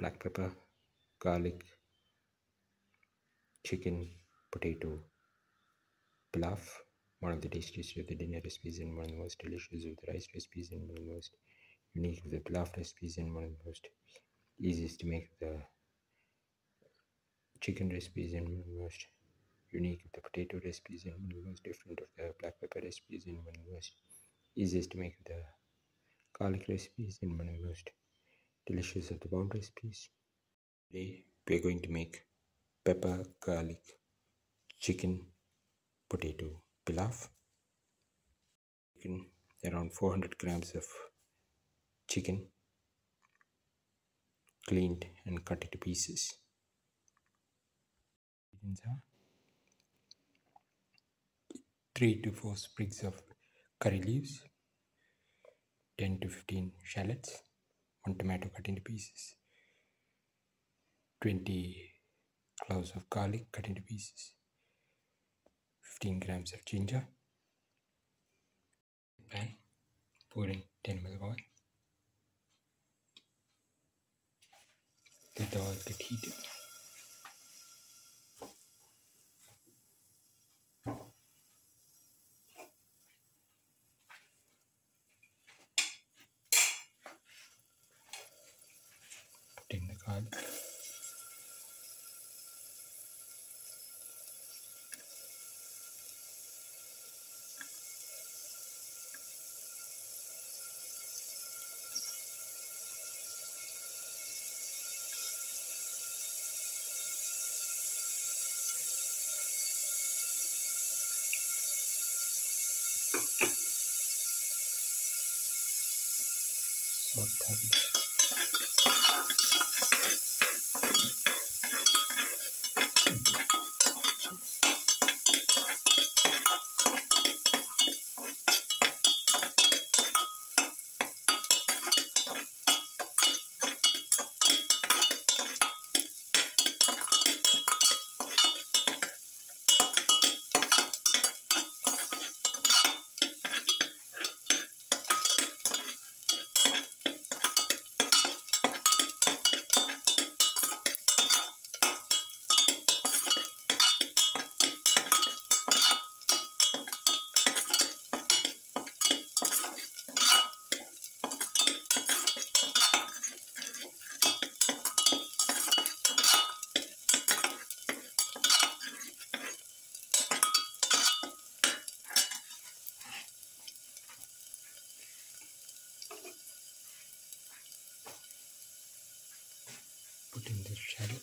black pepper, garlic, chicken, potato, pilaf, one of the tastiest of the dinner recipes and one of the most delicious of the rice recipes and one of the most unique of the pilaf recipes and one of the most easiest to make the chicken recipes and one of the most unique of the potato recipes and one of the most different of the black pepper recipes and one of the most easiest to make the garlic recipes and one of the most delicious of the bowl recipes. Today we are going to make pepper, garlic, chicken, potato pilaf. Around 400 grams of chicken, cleaned and cut into pieces. Ingredients are 3 to 4 sprigs of curry leaves, 10 to 15 shallots, 1 tomato cut into pieces, 20 cloves of garlic cut into pieces, 15 grams of ginger. Pan, pour in 10 ml of oil. Let the oil get heated. Put in the garlic. Put in the shallot.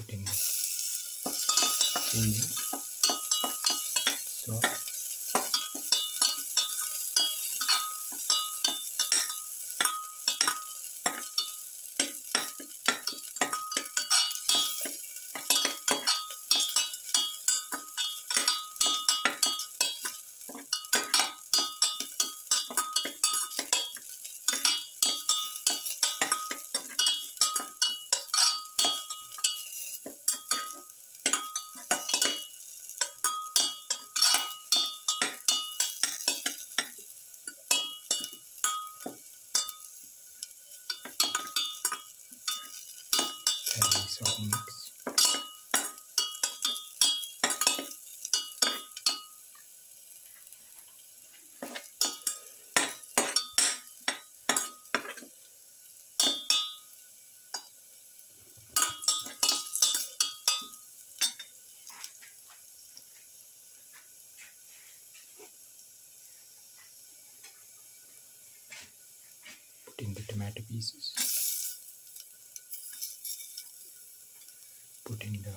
put in onion, salt, and this all mix. Put in the tomato pieces. Put in the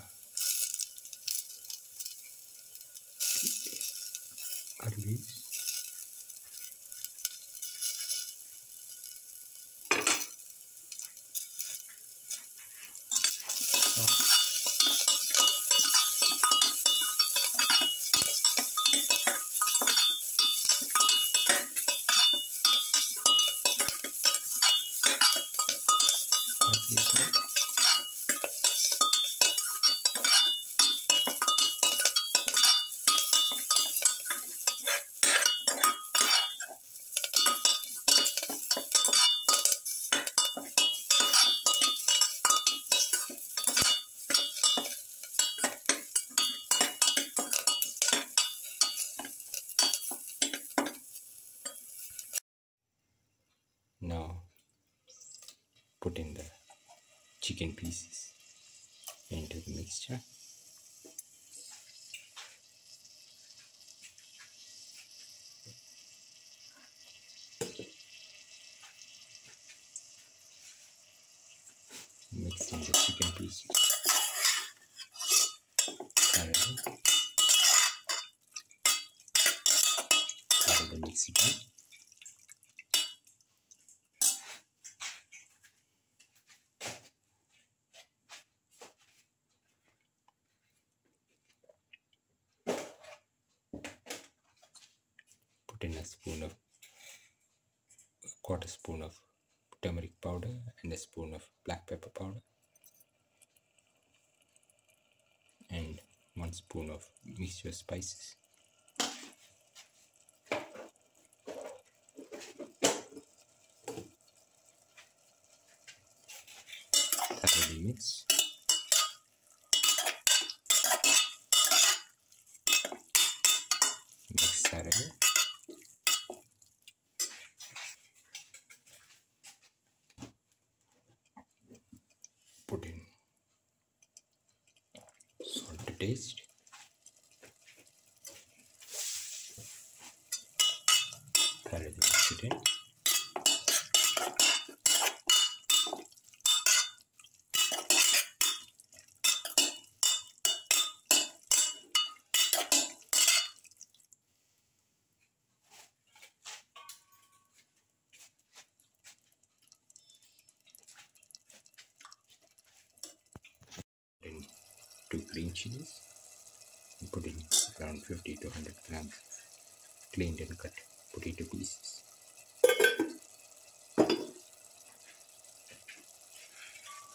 curry leaves. Salt. Paprika. Now put in the chicken pieces into the mixture. Mix in the chicken pieces. Thoroughly mix it up. Put in a quarter spoon of turmeric powder and a spoon of black pepper powder and 1 spoon of mixture spices. Thoroughly mix. Mix thoroughly. Put in salt to taste. Thoroughly mix it in. Put in 2 green chilies. And put in around 50 to 100 grams cleaned and cut potato pieces.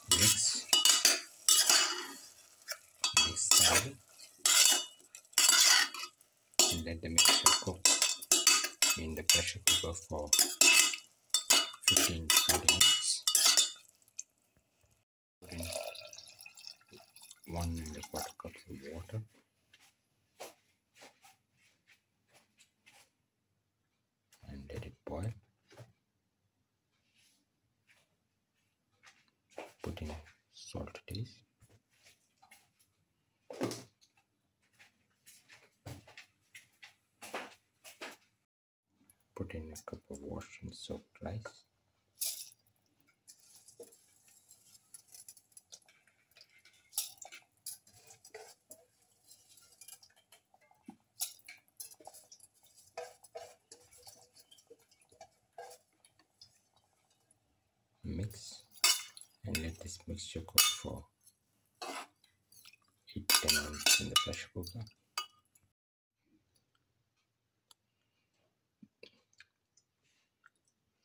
Mix thoroughly and let the mixture cook in the pressure cooker for 15 to 20 minutes. Put in 1¼ cups of water. And let it boil. Put in salt to taste. Put in a cup of washed and soaked rice. mix and let this mixture cook for 8-10 minutes in the pressure cooker.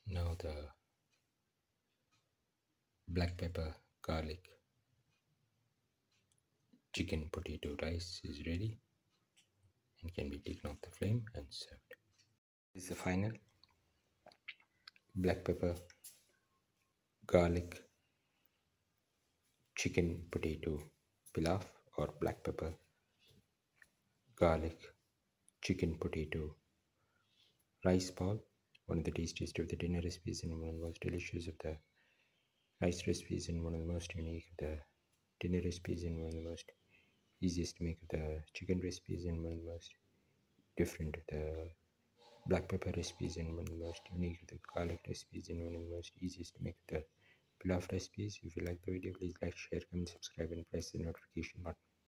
Now the black pepper, garlic, chicken potato rice is ready and can be taken off the flame and served. This is the final black pepper, garlic, chicken potato pilaf or black pepper, garlic, chicken potato rice ball. One of the tastiest of the dinner recipes and one of the most delicious of the rice recipes and one of the most unique of the dinner recipes and one of the most easiest to make of the chicken recipes and one of the most different of the black pepper recipes and one of the most unique of the garlic recipes and one of the most easiest to make of the pilaf recipes. If you like the video, please like, share, comment, subscribe and press the notification button.